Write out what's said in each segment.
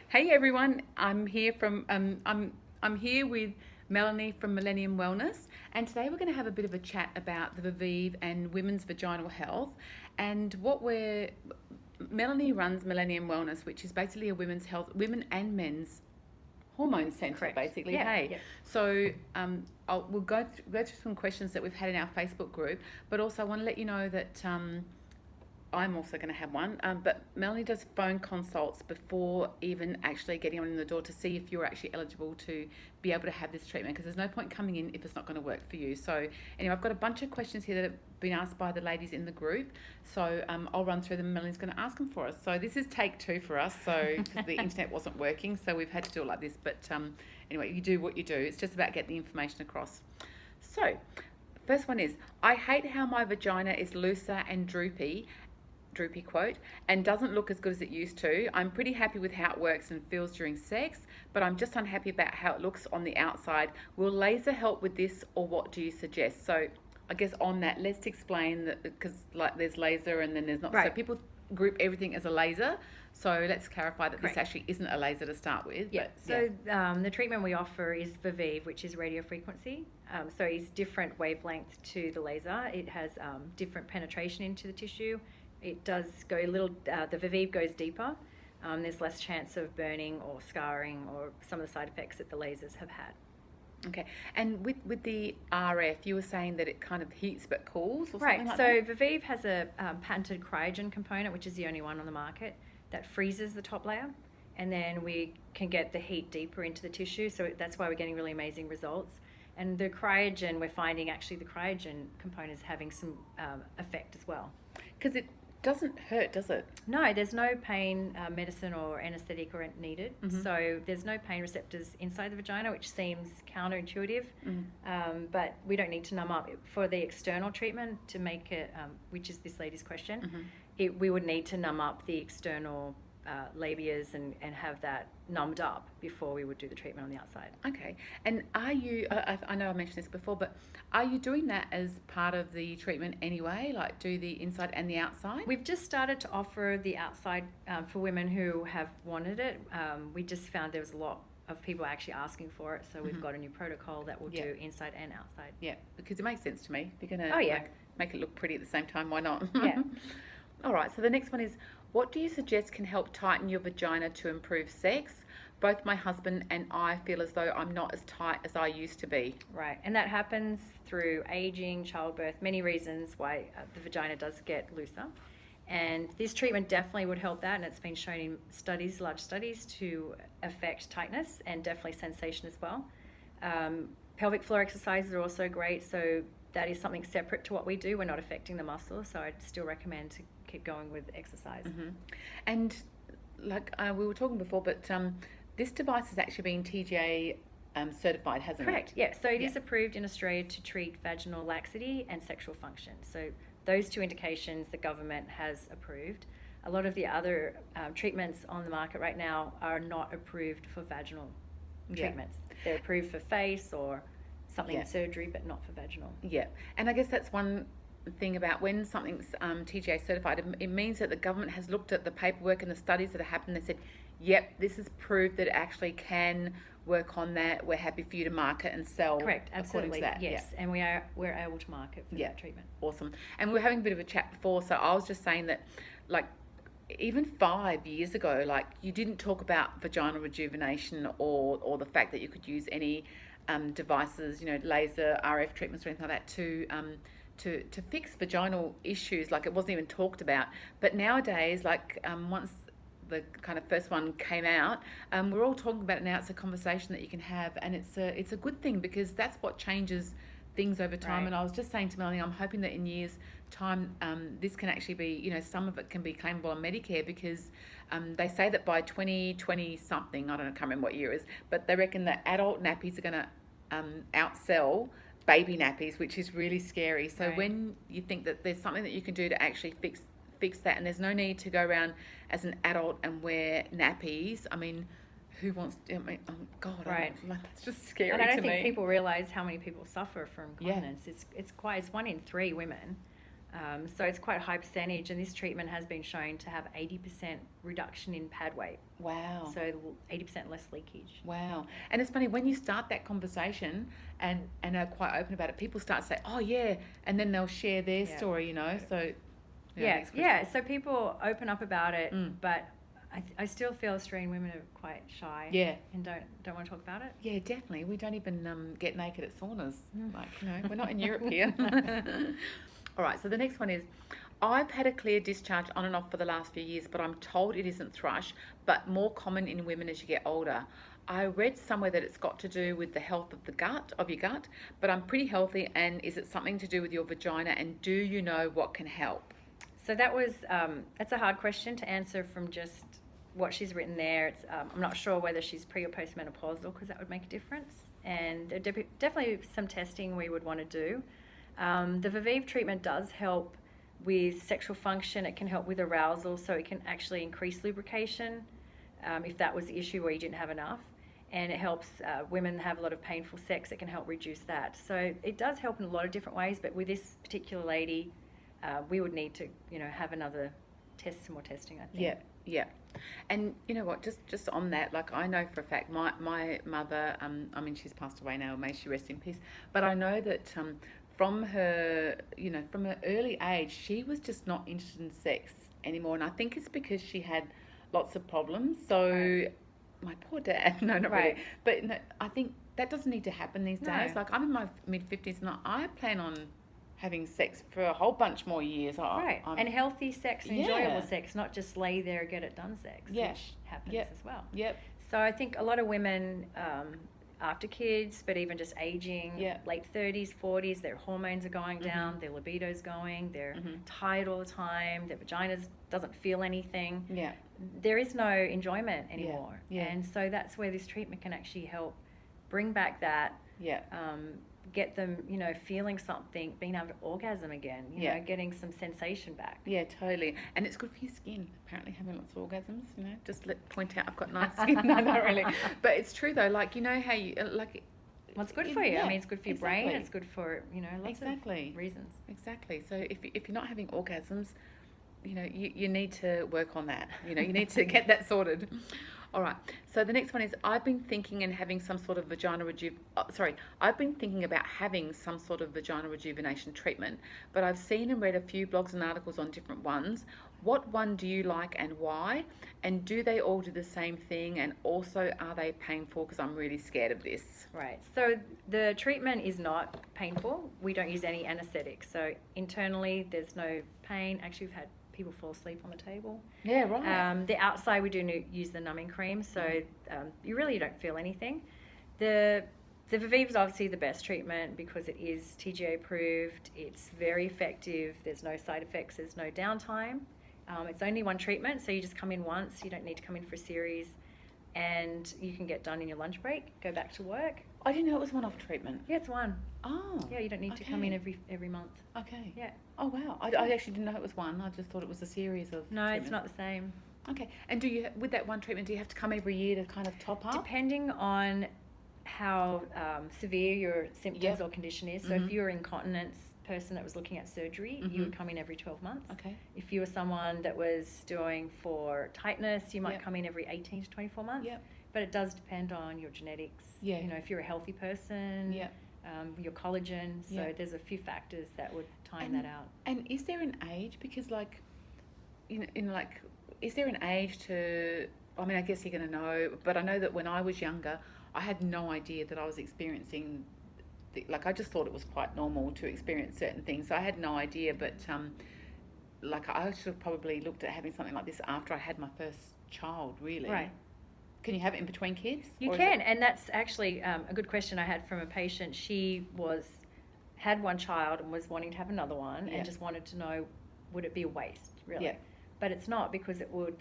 Hey everyone, I'm here with Melanie from Millenium Wellness, and today we're going to have a bit of a chat about the Viveve and women's vaginal health, and what we're Melanie runs Millennium Wellness, which is basically a women's health, women and men's hormone centre, Correct. basically. Yeah, Hey, yeah. so we'll go through some questions that we've had in our Facebook group, but also I want to let you know that I'm also going to have one. But Melanie does phone consults before even actually getting on in the door to see if you're actually eligible to be able to have this treatment, because there's no point coming in if it's not going to work for you. So anyway, I've got a bunch of questions here that have been asked by the ladies in the group. So I'll run through them. And Melanie's going to ask them for us. So this is take two for us. So because the internet wasn't working, so we've had to do it like this. But anyway, you do what you do. It's just about getting the information across. So first one is, I hate how my vagina is looser and droopy quote, and doesn't look as good as it used to. I'm pretty happy with how it works and feels during sex, but I'm just unhappy about how it looks on the outside. Will laser help with this, or what do you suggest? So I guess on that, let's explain that, because like there's laser and then there's not. So Right. people group everything as a laser. So let's clarify that Correct. this actually isn't a laser to start with. Yeah. But, The treatment we offer is Viveve, which is radio frequency. So it's different wavelength to the laser. It has different penetration into the tissue. It does go a little. The Viveve goes deeper. There's less chance of burning or scarring or some of the side effects that the lasers have had. Okay, and with the RF, you were saying that it kind of heats but cools, or Right. something like So that? Viveve has a patented cryogen component, which is the only one on the market that freezes the top layer, and then we can get the heat deeper into the tissue. So that's why we're getting really amazing results. And the cryogen, we're finding actually the cryogen component is having some effect as well. Because it doesn't hurt, does it? No, there's no pain medicine or anesthetic or needed. Mhm. So there's no pain receptors inside the vagina, which seems counterintuitive. Mm. But we don't need to numb up. For the external treatment to make it, which is this lady's question, Mhm. we would need to numb up the external labias and have that numbed up before we would do the treatment on the outside. Okay. And are you, I know I mentioned this before, but are you doing that as part of the treatment anyway? Like do the inside and the outside? We've just started to offer the outside for women who have wanted it. We just found there was a lot of people actually asking for it, so we've got a new protocol that will do inside and outside. Yeah, because it makes sense to me. If you're going Oh, to yeah. make it look pretty at the same time, why not? Yeah. All right, so the next one is, what do you suggest can help tighten your vagina to improve sex? Both my husband and I feel as though I'm not as tight as I used to be. Right, and that happens through aging, childbirth, many reasons why the vagina does get looser. And this treatment definitely would help that, and it's been shown in studies, large studies, to affect tightness and definitely sensation as well. Pelvic floor exercises are also great, so that is something separate to what we do. We're not affecting the muscle, so I'd still recommend to keep going with exercise. Mm-hmm. And like we were talking before, but this device has actually been TGA certified, hasn't Correct, it? yeah. So it is approved in Australia to treat vaginal laxity and sexual function. So those two indications the government has approved. A lot of the other treatments on the market right now are not approved for vaginal treatments. They're approved for face or something in surgery, but not for vaginal. Yeah, and I guess that's one thing about when something's TGA certified, it means that the government has looked at the paperwork and the studies that have happened. They said, yep, this is proof that it actually can work on that. We're happy for you to market and sell. Correct, absolutely, according to that. yes. And we're able to market for that treatment. Awesome. And we were having a bit of a chat before, so I was just saying that, like, even 5 years ago, like, you didn't talk about vaginal rejuvenation or the fact that you could use any devices, laser, RF treatments or anything like that to fix vaginal issues. Like, it wasn't even talked about. But nowadays, like, once the kind of first one came out, we're all talking about it now. It's a conversation that you can have, and it's a good thing, because that's what changes things over time. Right. And I was just saying to Melanie, I'm hoping that in years time this can actually be, some of it can be claimable on Medicare, because they say that by 2020 something, I don't know, I can't remember what year it is, but they reckon that adult nappies are going to outsell baby nappies, which is really scary. So when you think that there's something that you can do to actually fix that, and there's no need to go around as an adult and wear nappies, I mean, who wants to, oh God, Right. That's just scary And I to don't think me. people realise how many people suffer from incontinence. It's 1 in 3 women So it's quite a high percentage, and this treatment has been shown to have 80% reduction in pad weight. Wow. So 80% less leakage. Wow. And it's funny, when you start that conversation and are quite open about it, people start to say, oh, yeah, and then they'll share their story, So, So people open up about it, but I still feel Australian women are quite shy. Yeah. And don't want to talk about it. Yeah, definitely. We don't even get naked at saunas. We're not in Europe here. All right, so the next one is, I've had a clear discharge on and off for the last few years, but I'm told it isn't thrush, but more common in women as you get older. I read somewhere that it's got to do with the health of your gut, but I'm pretty healthy, and is it something to do with your vagina, and do you know what can help? So that's a hard question to answer from just what she's written there. I'm not sure whether she's pre or postmenopausal, because that would make a difference. And definitely some testing we would want to do. The Viveve treatment does help with sexual function. It can help with arousal, so it can actually increase lubrication if that was the issue where you didn't have enough. And it helps women have a lot of painful sex. It can help reduce that. So it does help in a lot of different ways, but with this particular lady, we would need to, have another some more testing, I think. Yeah. And you know what, just on that, like, I know for a fact, my mother, she's passed away now, may she rest in peace, but I know that from her, from an early age, she was just not interested in sex anymore. And I think it's because she had lots of problems. So my poor dad, no, not really. But no, I think that doesn't need to happen these days. Like, I'm in my mid-50s and I plan on having sex for a whole bunch more years. And healthy sex and enjoyable sex, not just lay there, get it done sex, which happens as well. Yep. So I think a lot of women, after kids, but even just aging, late 30s, 40s, their hormones are going down, their libido's going, they're tired all the time, their vagina doesn't feel anything. Yeah. There is no enjoyment anymore. Yeah. And so that's where this treatment can actually help bring back that. Yeah. Get them, feeling something, being able to orgasm again, getting some sensation back. Yeah, totally. And it's good for your skin, apparently, having lots of orgasms, Just point out I've got nice skin. No, not really. But it's true, though. Like, how you, like... Well, it's good for you. I mean, it's good for your brain. It's good for, lots of reasons. Exactly. So if you're not having orgasms, you need to work on that. You need to get that sorted. All right. So the next one is, I've been thinking about having some sort of vagina rejuvenation treatment, but I've seen and read a few blogs and articles on different ones. What one do you like and why? And do they all do the same thing? And also, are they painful? Because I'm really scared of this. Right. So the treatment is not painful. We don't use any anesthetics. So internally, there's no pain. Actually, we've had people fall asleep on the table. Yeah, right. The outside, we do use the numbing cream, so you really don't feel anything. The Viveve is obviously the best treatment because it is TGA approved. It's very effective. There's no side effects. There's no downtime. It's only one treatment, so you just come in once. You don't need to come in for a series, and you can get done in your lunch break, go back to work. I didn't know it was one-off treatment. Yeah, it's one. Oh. Yeah, you don't need to come in every month. Okay. Yeah. Oh, wow. I actually didn't know it was one. I just thought it was a series of treatments. It's not the same. Okay. And with that one treatment, do you have to come every year to kind of top up? Depending on how severe your symptoms or condition is. So if you're an incontinence person that was looking at surgery, you would come in every 12 months. Okay. If you were someone that was doing for tightness, you might come in every 18 to 24 months. Yep. But it does depend on your genetics. Yeah. If you're a healthy person, your collagen. So there's a few factors that would time that out. And is there an age? Because is there an age to, I mean, I guess you're going to know, but I know that when I was younger, I had no idea that I was experiencing, I just thought it was quite normal to experience certain things. So I had no idea, but I should have probably looked at having something like this after I had my first child, really. Right. Can you have it in between kids? You can, and that's actually a good question I had from a patient. She had one child and was wanting to have another one and just wanted to know, would it be a waste, really? Yeah. But it's not, because it would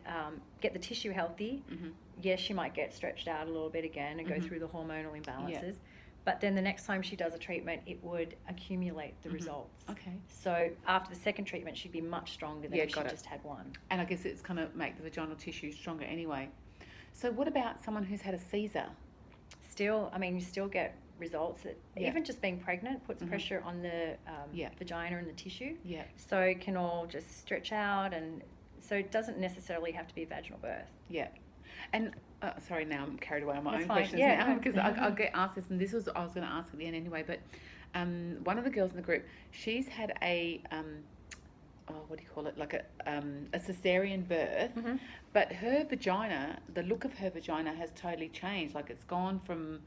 get the tissue healthy. Mm-hmm. Yes, she might get stretched out a little bit again and go through the hormonal imbalances. Yeah. But then the next time she does a treatment, it would accumulate the results. Okay. So after the second treatment, she'd be much stronger than if she just had one. And I guess it's kind of make the vaginal tissue stronger anyway. So what about someone who's had a Caesar? You still get results. Yeah. Even just being pregnant puts pressure on the vagina and the tissue. Yeah. So it can all just stretch out, and so it doesn't necessarily have to be a vaginal birth. Yeah. And sorry, now I'm carried away on my That's own fine. questions now because I'll get asked this, and this was I was going to ask at the end anyway. But one of the girls in the group, she's had a what do you call it? Like a cesarean birth, but her vagina, the look of her vagina has totally changed. Like it's gone from,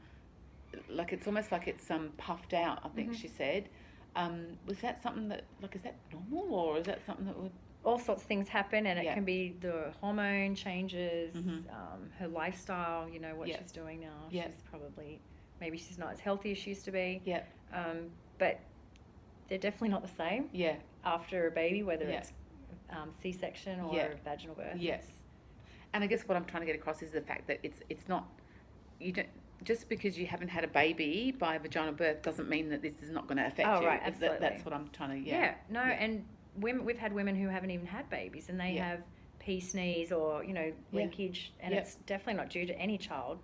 like it's almost like it's puffed out. I think she said. Was that something that is that normal, or is that something that would? All sorts of things happen, and it can be the hormone changes, her lifestyle, what she's doing now. She's probably, maybe she's not as healthy as she used to be. Yeah. But they're definitely not the same. Yeah. After a baby, whether it's C-section or vaginal birth. Yes. And I guess what I'm trying to get across is the fact that it's not, you don't, just because you haven't had a baby by vaginal birth doesn't mean that this is not going to affect you. Oh, right, absolutely. That's what I'm trying to, and we've had women who haven't even had babies, and they have pea sneeze or leakage, and it's definitely not due to any child.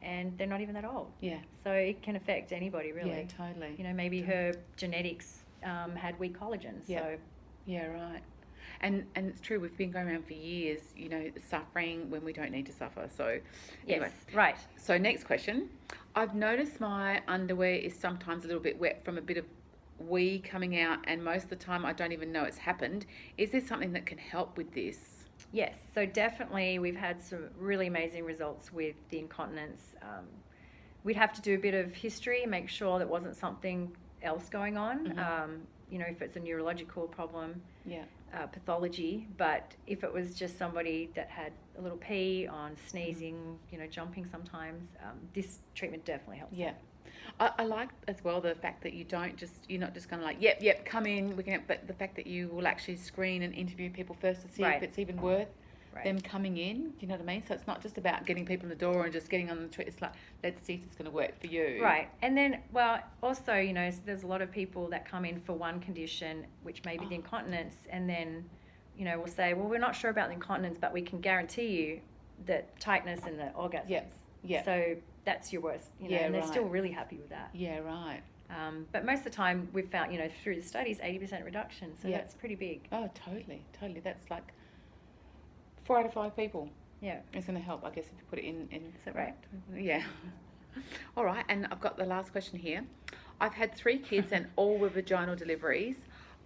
And they're not even that old. So it can affect anybody, really. Yeah, totally. Maybe her genetics had weak collagen. So right. And it's true, we've been going around for years, suffering when we don't need to suffer. So anyway, right. So next question. I've noticed my underwear is sometimes a little bit wet from a bit of wee coming out, and most of the time I don't even know it's happened. Is there something that can help with this? Yes, so definitely we've had some really amazing results with the incontinence. We'd have to do a bit of history, make sure that wasn't something else going on. If it's a neurological problem, pathology. But if it was just somebody that had a little pee on sneezing, jumping sometimes, this treatment definitely helps. Yeah. I like as well the fact that you're not just going to like, yep, come in, but the fact that you will actually screen and interview people first to see if it's even worth them coming in. Do you know what I mean? So it's not just about getting people in the door and just getting on the treat. It's like, let's see if it's going to work for you. Right. And then, also, there's a lot of people that come in for one condition, which may be the incontinence, and then, we'll say, well, we're not sure about the incontinence, but we can guarantee you that tightness and the orgasms. Yeah. So that's your worst, and they're still really happy with that. Yeah, right. But most of the time we've found, through the studies, 80% reduction. So that's pretty big. Oh, totally. That's like 4 out of 5 people. Yeah. It's going to help, I guess, if you put it in. Is that right? Yeah. All right. And I've got the last question here. I've had 3 kids and all were vaginal deliveries.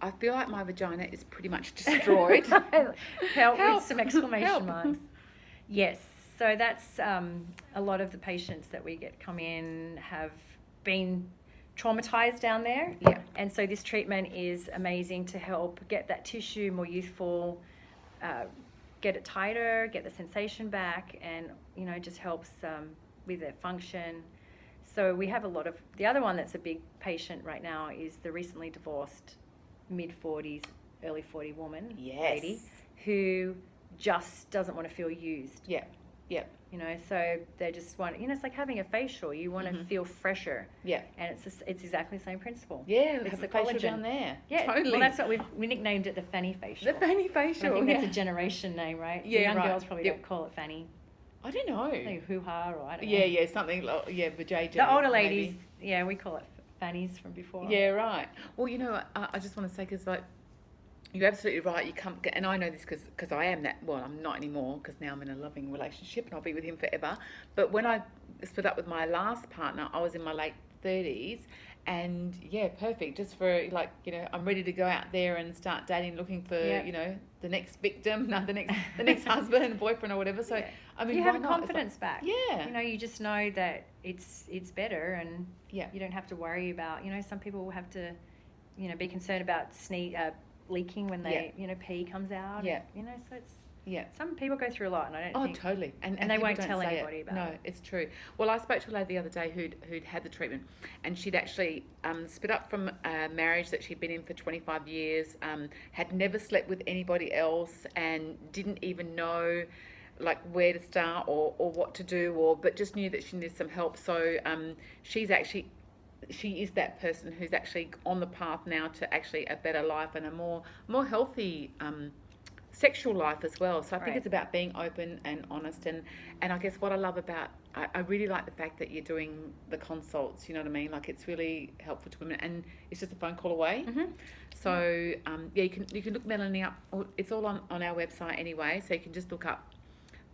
I feel like my vagina is pretty much destroyed. Help with some exclamation marks. Yes. So that's a lot of the patients that we get come in have been traumatized down there. Yeah. And so this treatment is amazing to help get that tissue more youthful, get it tighter, get the sensation back, and, just helps with their function. So we have a lot of, the other one that's a big patient right now is the recently divorced mid-40s, early 40 woman, lady, who just doesn't want to feel used. Yeah. So they just want, it's like having a facial. You want to feel fresher. Yeah. And it's exactly the same principle. Yeah, it's the collagen facial down there. Yeah, totally. Well, that's what we nicknamed it, the fanny facial. The fanny facial. I think that's a generation name, right? Yeah, the young girls probably don't call it fanny. I don't know. Like hoo-ha, or I don't know. Yeah, something like, vajayjay. The older ladies, we call it fannies from before. Yeah, right. Well, I just want to say, because you're absolutely right. You can't get, and I know this because I am that. Well, I'm not anymore because now I'm in a loving relationship and I'll be with him forever. But when I split up with my last partner, I was in my late 30s, and perfect. Just for I'm ready to go out there and start dating, looking for the next victim, the next husband, boyfriend, or whatever. So I mean, you have confidence back. Yeah. You just know that it's better, and you don't have to worry about. Some people will have to, be concerned about leaking when they pee comes out. So it's some people go through a lot, and I don't think. Totally. And they won't tell anybody about it. No, it's true. Well, I spoke to a lady the other day who'd had the treatment, and she'd actually split up from a marriage that she'd been in for 25 years, had never slept with anybody else, and didn't even know where to start or what to do, but just knew that she needed some help. So she is that person who's actually on the path now to actually a better life and a more healthy sexual life as well. So I think Right. it's about being open and honest. And I guess what I love about, I really like the fact that you're doing the consults, you know what I mean? Like it's really helpful to women and it's just a phone call away. Mm-hmm. So yeah, you can look Melanie up. It's all on our website anyway. So you can just look up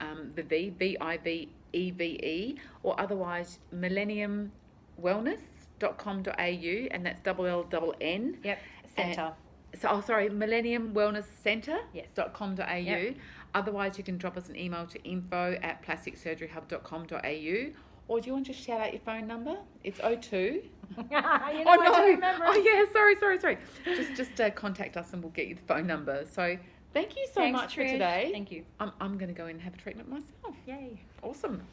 Viveve, Viveve, or otherwise Millenium Wellness.com.au, and that's LLN. Yep. Centre. Millennium Wellness Centre. Yes. .com.au. Yep. Otherwise, you can drop us an email to info@plasticsurgeryhub.com.au. Or do you want to just shout out your phone number? It's 02. You know Oh, what, no. I remember. Oh, yeah. Sorry. Just contact us and we'll get you the phone number. So thank you so Thanks, much Trish. for today. Thank you. I'm going to go in and have a treatment myself. Yay. Awesome.